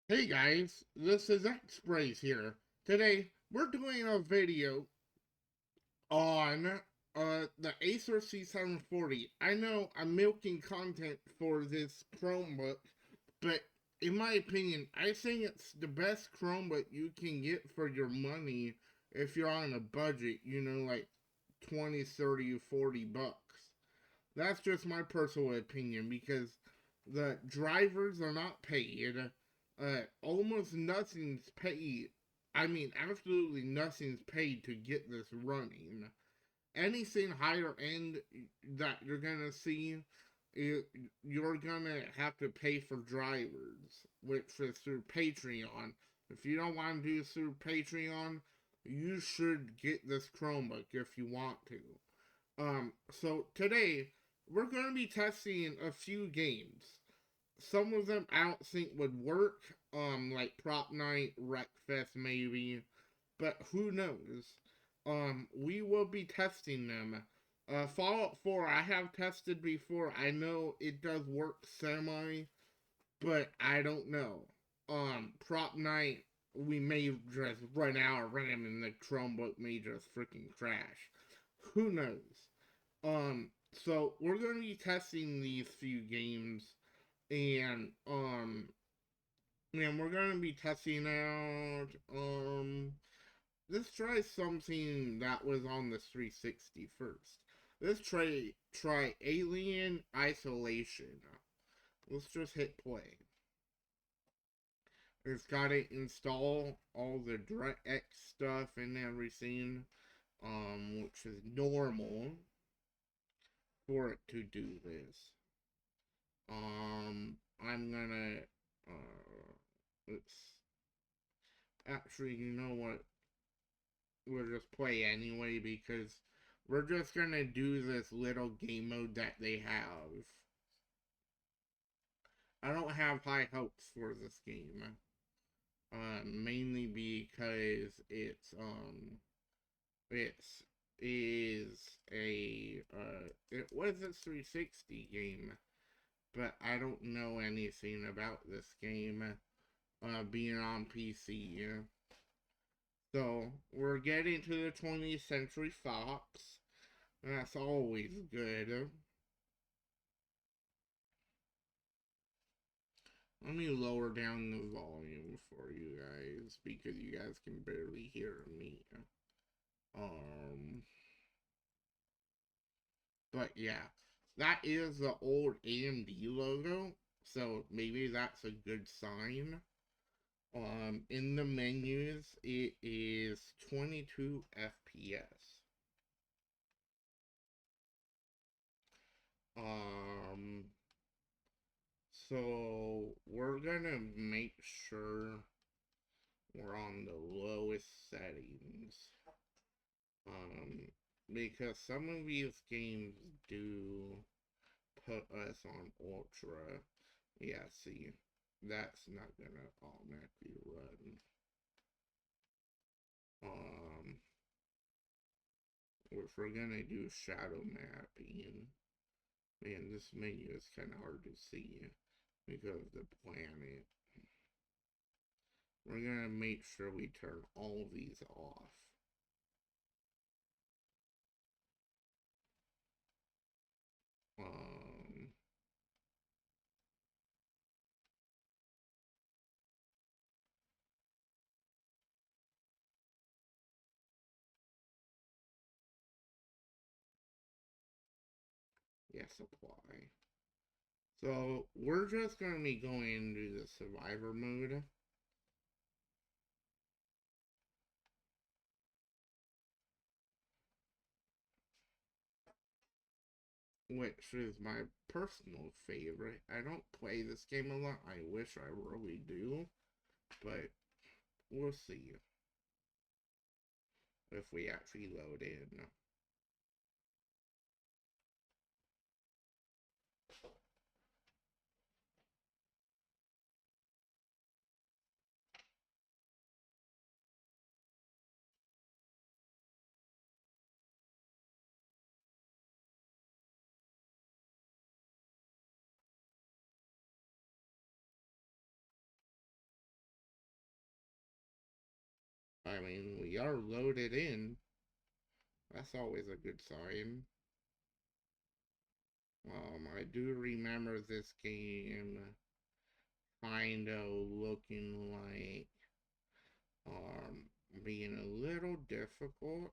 Hey guys, this is X-Brace here. Today, we're doing a video on the Acer c740. I know I'm milking content for this Chromebook, but in my opinion, I think it's the best Chromebook you can get for your money if you're on a budget, like 20, 30, 40 bucks. That's just my personal opinion because the drivers are not paid. Almost nothing's paid. I mean, absolutely nothing's paid to get this running. Anything higher end that you're gonna see, you're gonna have to pay for drivers, which is through Patreon. If you don't want to do through Patreon, you should get this Chromebook if you want to. So today we're going to be testing a few games. Some of them I don't think would work, like Prop Night, Wreckfest maybe, but who knows? We will be testing them. Fallout 4 I have tested before. I know it does work semi, but I don't know. Prop Night we may just run out of RAM and the Chromebook may just freaking crash. Who knows? So we're gonna be testing these few games, and we're gonna be testing out. Let's try something that was on the 360 first. Let's try Alien Isolation. Let's just hit play. It's gotta install all the DirectX stuff and everything, which is normal for it to do this. I'm gonna, let's, actually, you know what, we'll just play anyway, because we're just gonna do this little game mode that they have. I don't have high hopes for this game, mainly because it's, is it was a 360 game, but I don't know anything about this game, being on PC. So, we're getting to the 20th Century Fox. That's always good. Let me lower down the volume for you guys because you guys can barely hear me. Um, but yeah, that is the old AMD logo, so maybe that's a good sign. In the menus, it is 22 FPS. Um, so we're gonna make sure we're on the lowest settings. Um, because some of these games do put us on ultra. Yeah, see, that's not gonna automatically run. Um, if we're gonna do shadow mapping, man, this menu is kind of hard to see because of the planet. We're gonna make sure we turn all of these off. Um, yes, apply. So we're just gonna be going into the survivor mode, which is my personal favorite. I don't play this game a lot. I wish I really do, but we'll see if we actually load in. I mean, we are loaded in. That's always a good sign. I do remember this game kinda looking like being a little difficult,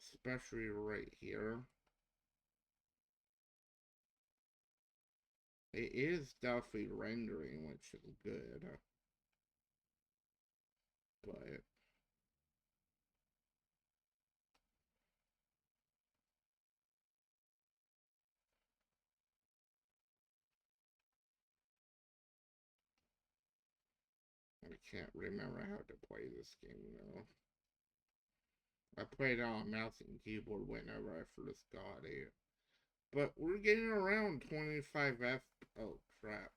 especially right here. It is definitely rendering, which is good, but I can't remember how to play this game though. I played it on mouse and keyboard whenever I first got it. But we're getting around 25 F. Oh, crap.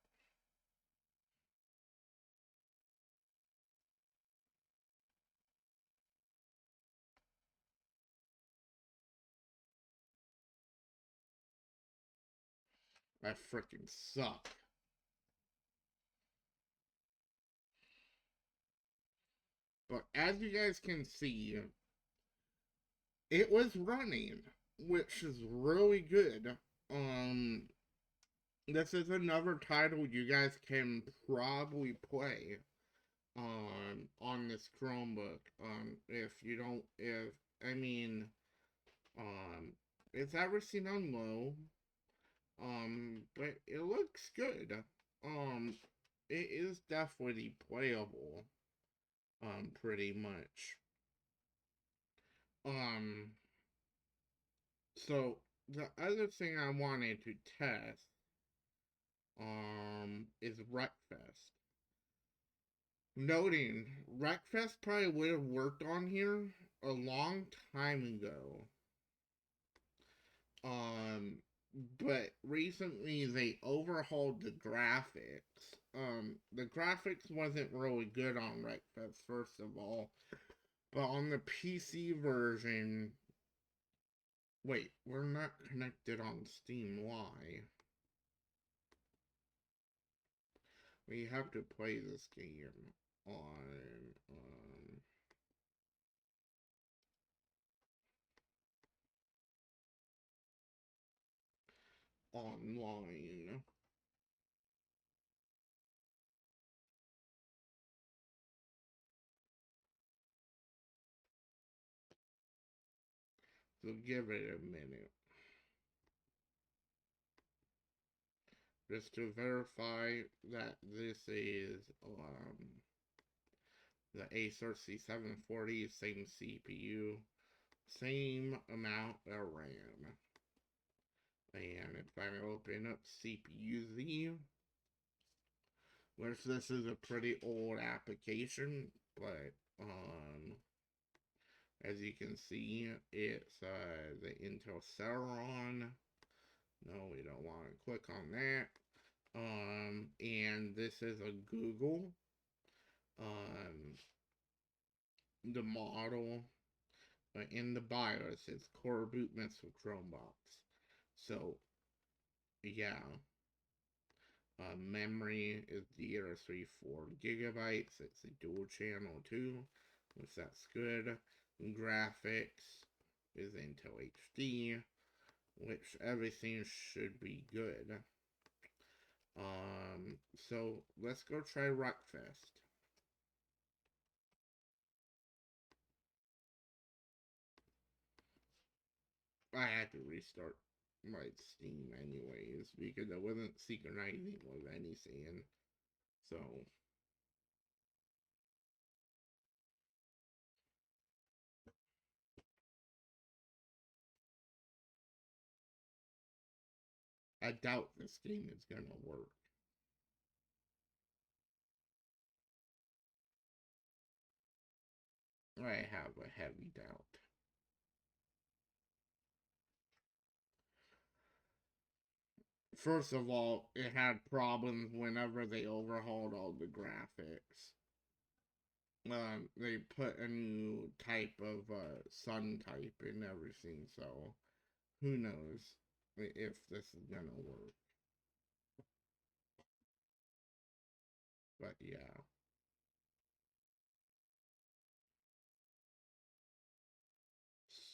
I freaking suck. But as you guys can see, it was running, which is really good. Um, this is another title you guys can probably play on this Chromebook. If you don't, if I mean, um, it's everything on low. But it looks good. Um, it is definitely playable. Pretty much. Um, so the other thing I wanted to test, is Wreckfest. Noting, Wreckfest probably would have worked on here a long time ago. Um, but recently they overhauled the graphics. The graphics wasn't really good on Wreckfest, first of all. But on the PC version, wait, we're not connected on Steam. Why? We have to play this game on online. So give it a minute. Just to verify that this is the Acer c740, same CPU, same amount of RAM. And if I open up CPU-Z, which this is a pretty old application, but as you can see, it's the Intel Celeron. No, we don't want to click on that. And this is a Google. Um, the model in the BIOS is Core Boot Missile Chromebox. So, yeah. Memory is DDR3 4 GB. It's a dual channel too, which that's good. Graphics is Intel HD, which everything should be good. So let's go try Rockfest. I had to restart my Steam anyways because I wasn't synchronizing with anything. So I doubt this game is gonna work. I have a heavy doubt. First of all, it had problems whenever they overhauled all the graphics. They put a new type of sun type in everything, so who knows if this is gonna work. But yeah.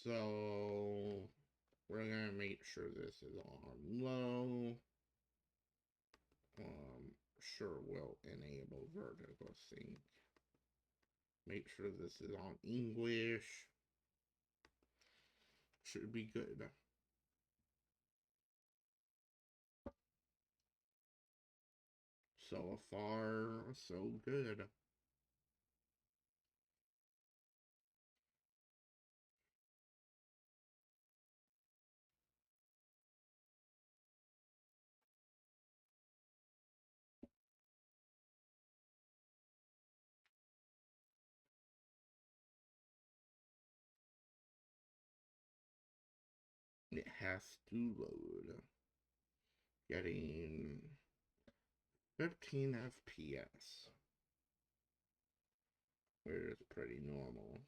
So we're gonna make sure this is on low. Sure will enable vertical sync. Make sure this is on English. Should be good. So far, so good. It has to load. Getting 15 FPS, which is pretty normal.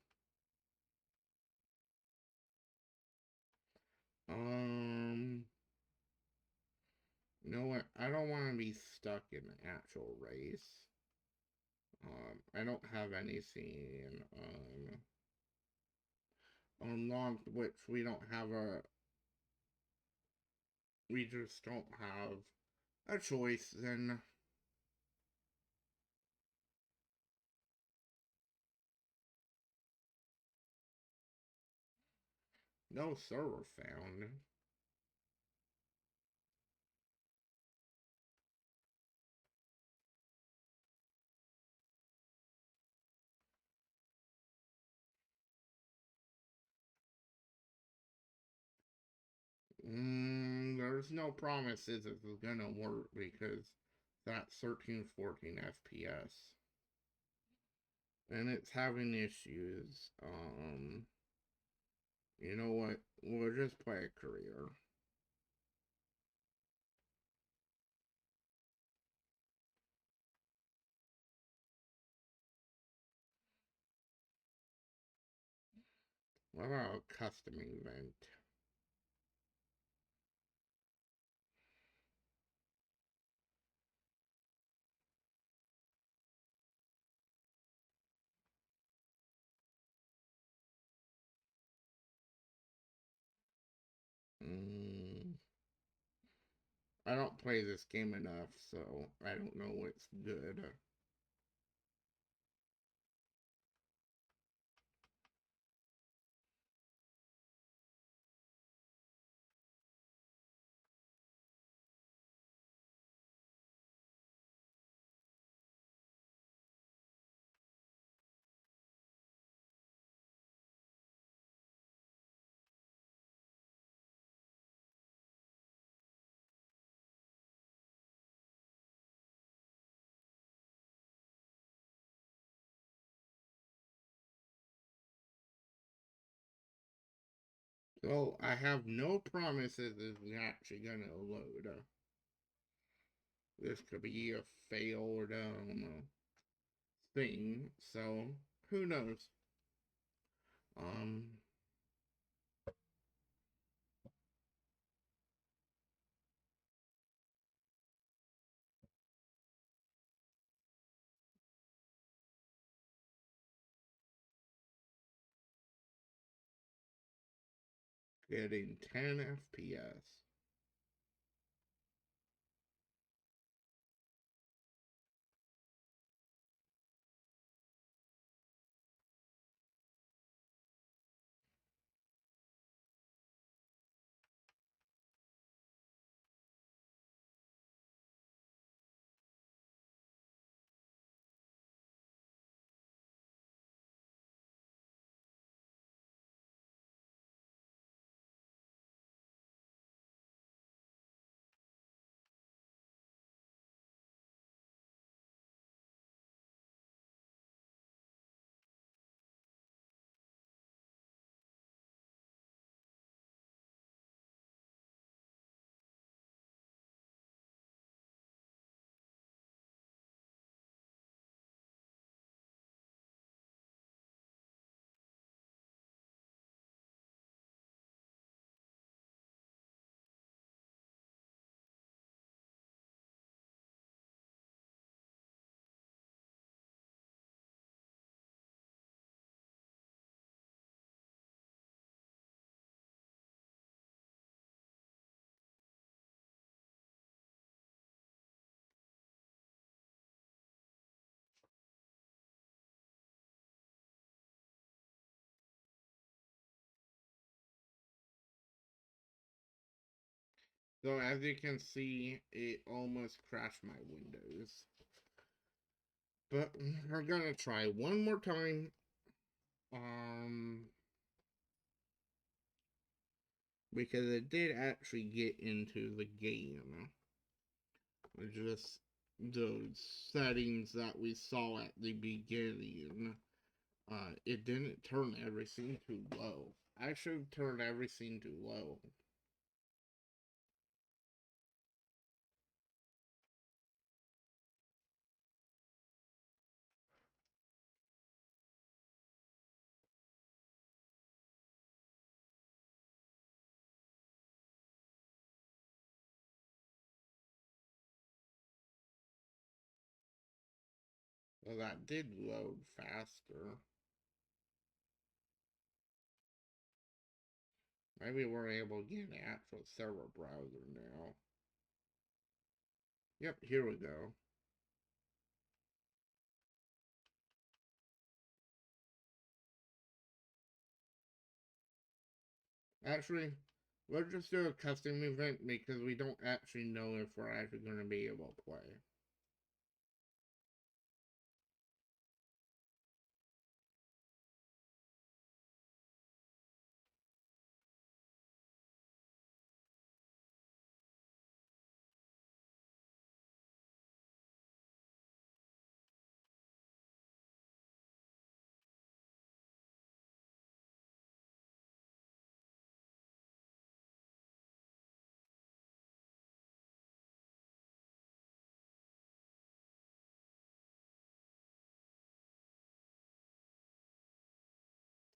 You know what? I don't want to be stuck in the actual race. I don't have anything unlocked, which we don't have we just don't have a choice then. No server found. There's no promises this is gonna work because that's 13-14 FPS. And it's having issues. You know what? We'll just play a career. What about a custom event? Mm, I don't play this game enough, so I don't know what's good. So I have no promises it's actually gonna load. This could be a failed thing, so who knows? Um, getting 10 FPS. So as you can see, it almost crashed my Windows. But we're gonna try one more time. Um, because it did actually get into the game. Just those settings that we saw at the beginning. It didn't turn everything to low. I should turn everything to low. Well, that did load faster. Maybe we're able to get an actual server browser now. Yep, here we go. Actually, let's just do a custom event because we don't actually know if we're actually going to be able to play.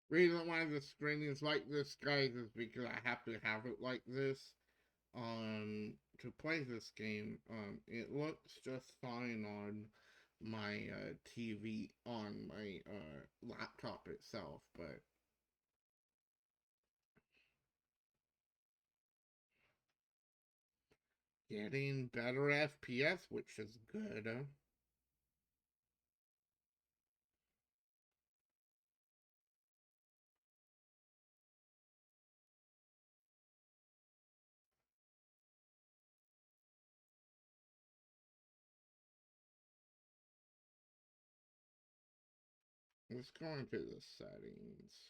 Reason why the screen is like this, guys, is because I have to have it like this to play this game. It looks just fine on my TV on my laptop itself, but getting better FPS, which is good. Let's go into the settings.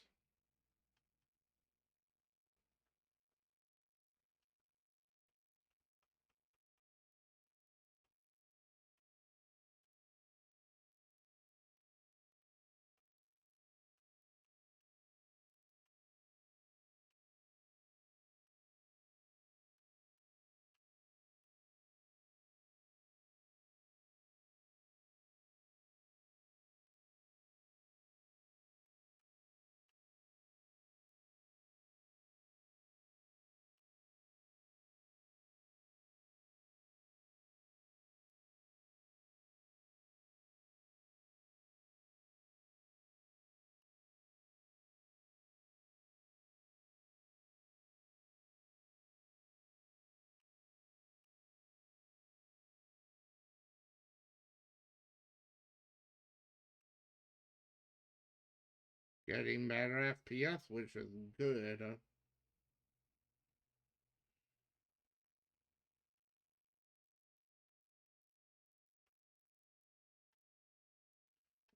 Getting better FPS, which is good.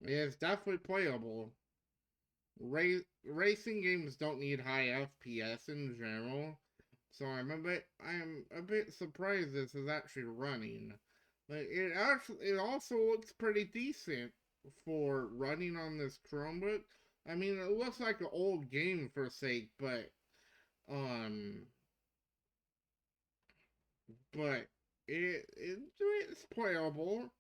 It's definitely playable. Racing games don't need high FPS in general, so I'm a bit surprised this is actually running. But it also looks pretty decent for running on this Chromebook. I mean, it looks like an old game for sake, um, but it's playable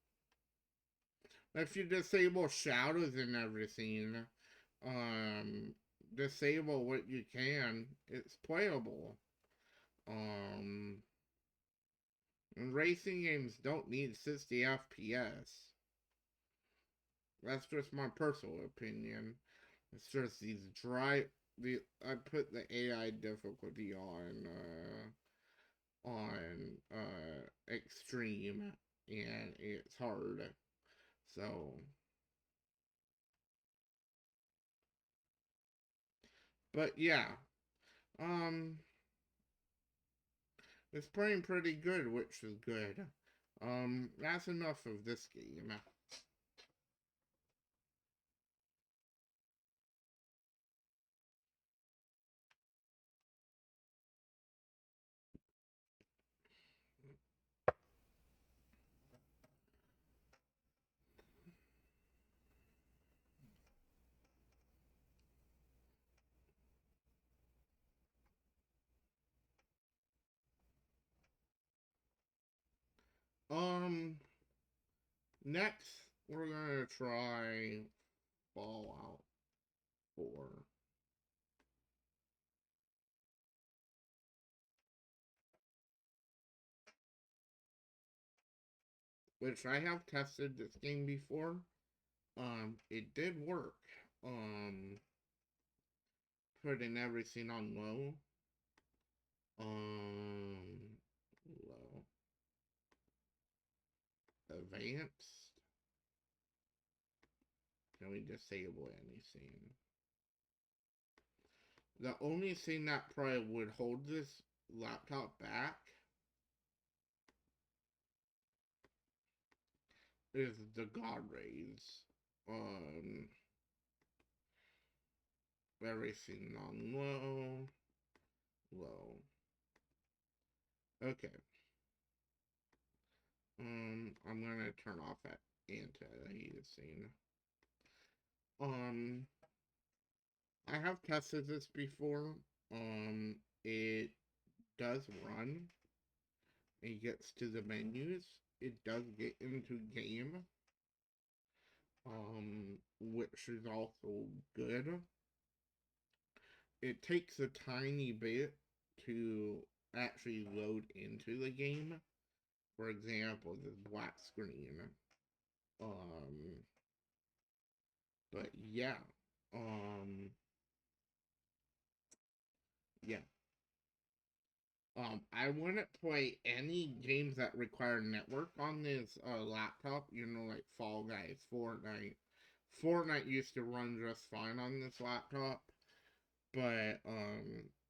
if you disable shadows and everything. Um, disable what you can. It's playable. Um, and racing games don't need 60 FPS. That's just my personal opinion. It's just these I put the AI difficulty on extreme, and it's hard. So, but yeah. Um It's playing pretty good, which is good. That's enough of this game. Um, Next we're gonna try Fallout 4, which I have tested this game before. It did work. Um, Putting everything on low. Low. Advanced. Can we disable anything? The only thing that probably would hold this laptop back is the God rays. Um, Everything on low. Low. Okay. I'm gonna turn off that anti-aliasing. Um, I have tested this before. It does run. It gets to the menus. It does get into game. Which is also good. It takes a tiny bit to actually load into the game. For example, this black screen. Um, but yeah. Um, yeah. I wouldn't play any games that require network on this laptop. You know, like Fall Guys, Fortnite. Fortnite used to run just fine on this laptop, but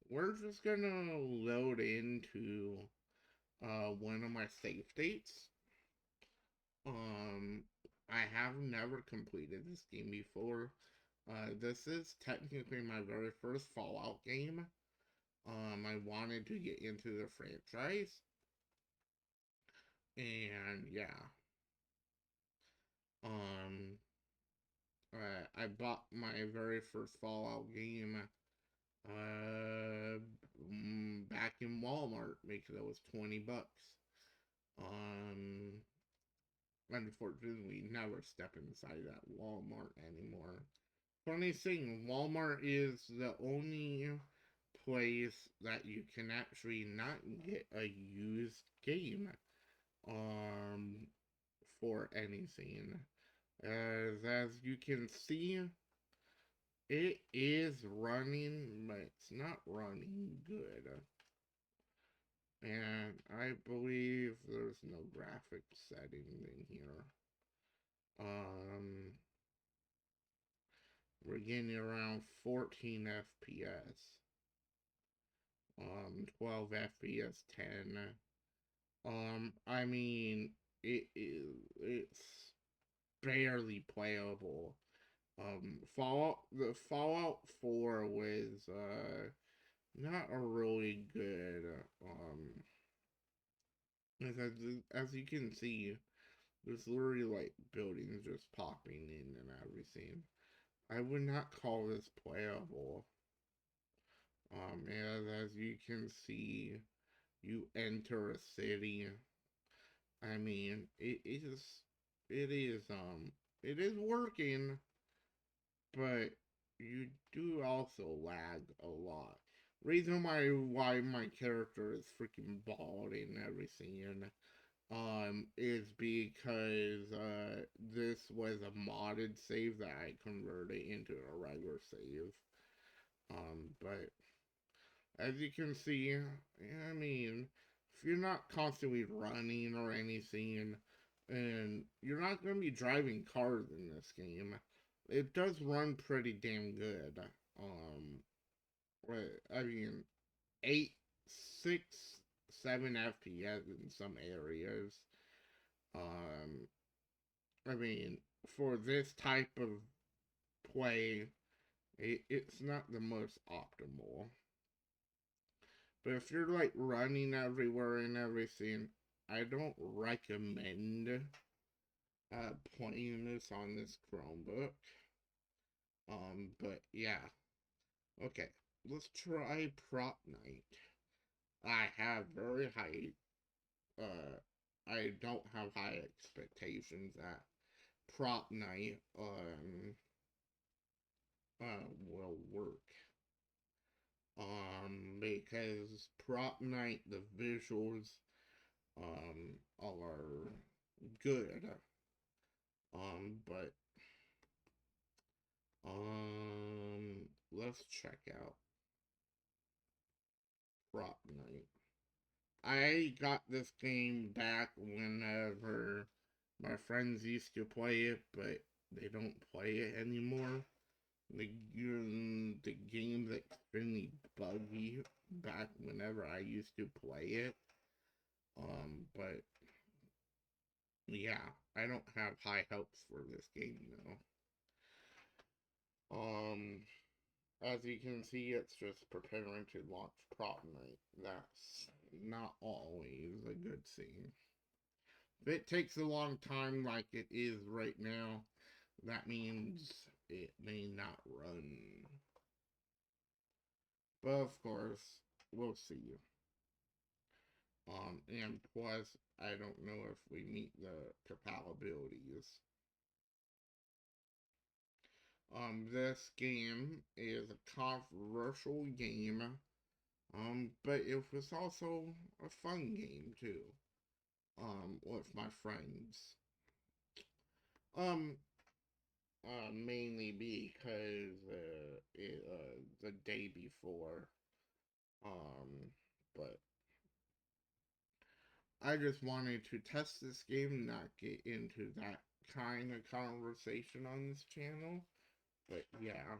we're just gonna load into one of my save states. Um, I have never completed this game before. This is technically my very first Fallout game. I wanted to get into the franchise, and yeah, um, I bought my very first Fallout game back in Walmart because it was $20. Um, Unfortunately, we never step inside that Walmart anymore. Funny thing, Walmart is the only place that you can actually not get a used game um for anything. As you can see, it is running, but it's not running good. And I believe there's no graphic settings in here. Um, we're getting around 14 FPS. 12 FPS, 10. I mean, it's barely playable. The Fallout 4 was not a really good as you can see, there's literally like buildings just popping in and everything. I would not call this playable. As you can see, you enter a city. I mean, it is it is working, but you do also lag a lot. Reason why my character is freaking bald and everything is because this was a modded save that I converted into a regular save. But as you can see, I mean, if you're not constantly running or anything, and you're not going to be driving cars in this game, it does run pretty damn good. Um, I mean, eight, six, 7 FPS in some areas. Um, I mean, for this type of play, it's not the most optimal. But if you're like running everywhere and everything, I don't recommend playing this on this Chromebook. But yeah. Okay, let's try Prop Night. I have very high, I don't have high expectations that Prop Night, will work. Because Prop Night, the visuals, are good. But, let's check out Prop Night. I got this game back whenever my friends used to play it, but they don't play it anymore. The game's extremely buggy back whenever I used to play it. But yeah, I don't have high hopes for this game though. As you can see, it's just preparing to launch Prop Night. That's not always a good thing. If it takes a long time like it is right now, that means it may not run. But of course, we'll see. And plus, I don't know if we meet the compatibilities. This game is a controversial game. But it was also a fun game too. With my friends. Um, Mainly because the day before. Um, but I just wanted to test this game, not get into that kind of conversation on this channel. But yeah.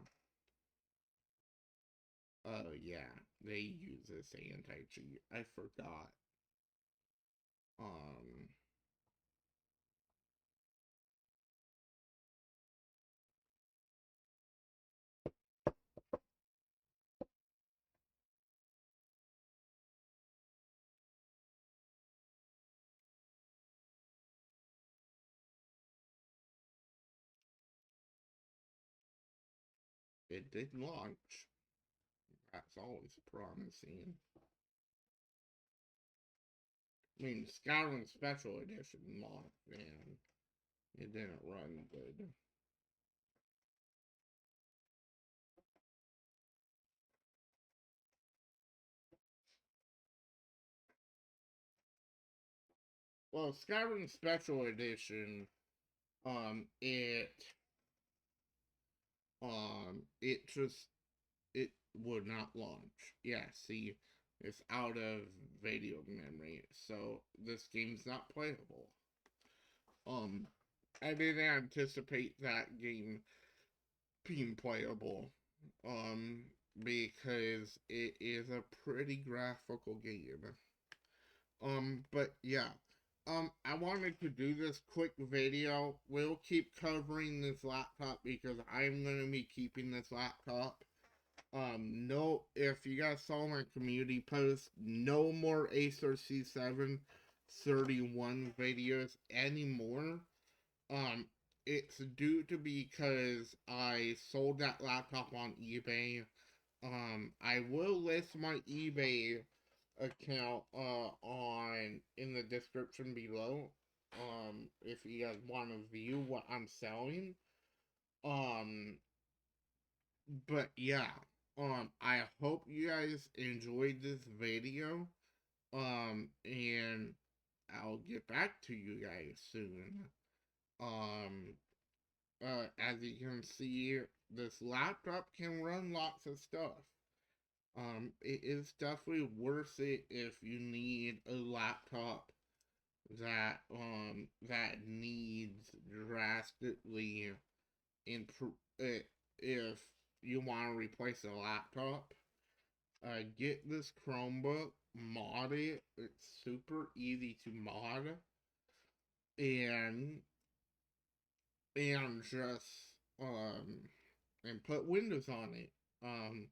Oh yeah, they use this anti-cheat. I forgot. Um, it did launch. That's always promising. I mean, Skyrim Special Edition launched, and it didn't run good. Well, Skyrim Special Edition, um, it, it just, it would not launch. Yeah, see, it's out of video memory, so this game's not playable. Um, I didn't anticipate that game being playable, um, because it is a pretty graphical game. But yeah. I wanted to do this quick video. We'll keep covering this laptop because I'm going to be keeping this laptop. No, if you guys saw my community post, no more Acer C731 videos anymore. It's due to because I sold that laptop on eBay. I will list my eBay account on in the description below. If you guys want to view what I'm selling. Um, but yeah. I hope you guys enjoyed this video. And I'll get back to you guys soon. Um, as you can see, this laptop can run lots of stuff. It is definitely worth it if you need a laptop that needs drastically improve. If you want to replace a laptop, get this Chromebook. mod it. It's super easy to mod, and just and put Windows on it. Um,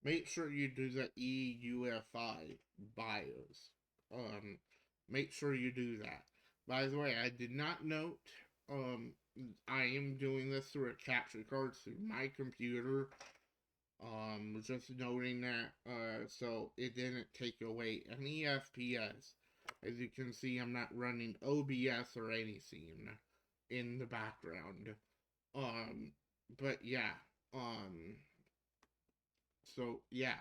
Make sure you do the EUFI BIOS. Um, Make sure you do that. By the way, I did not note. Um, I am doing this through a capture card through my computer. Just noting that. So it didn't take away any FPS. As you can see, I'm not running OBS or anything in the background. Um, but yeah. Um, so yeah.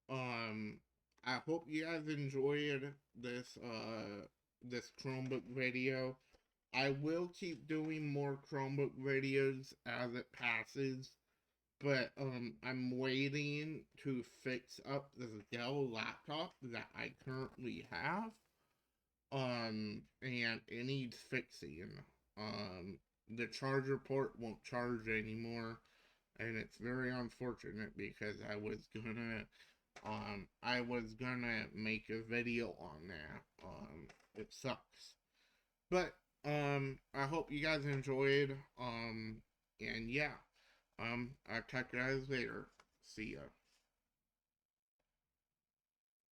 Um, I hope you guys enjoyed this Chromebook video. I will keep doing more Chromebook videos as it passes, but I'm waiting to fix up this Dell laptop that I currently have. And it needs fixing. Um, the charger port won't charge anymore, and it's very unfortunate because I was gonna make a video on that. It sucks. But I hope you guys enjoyed. And yeah. I'll talk to you guys later. See ya.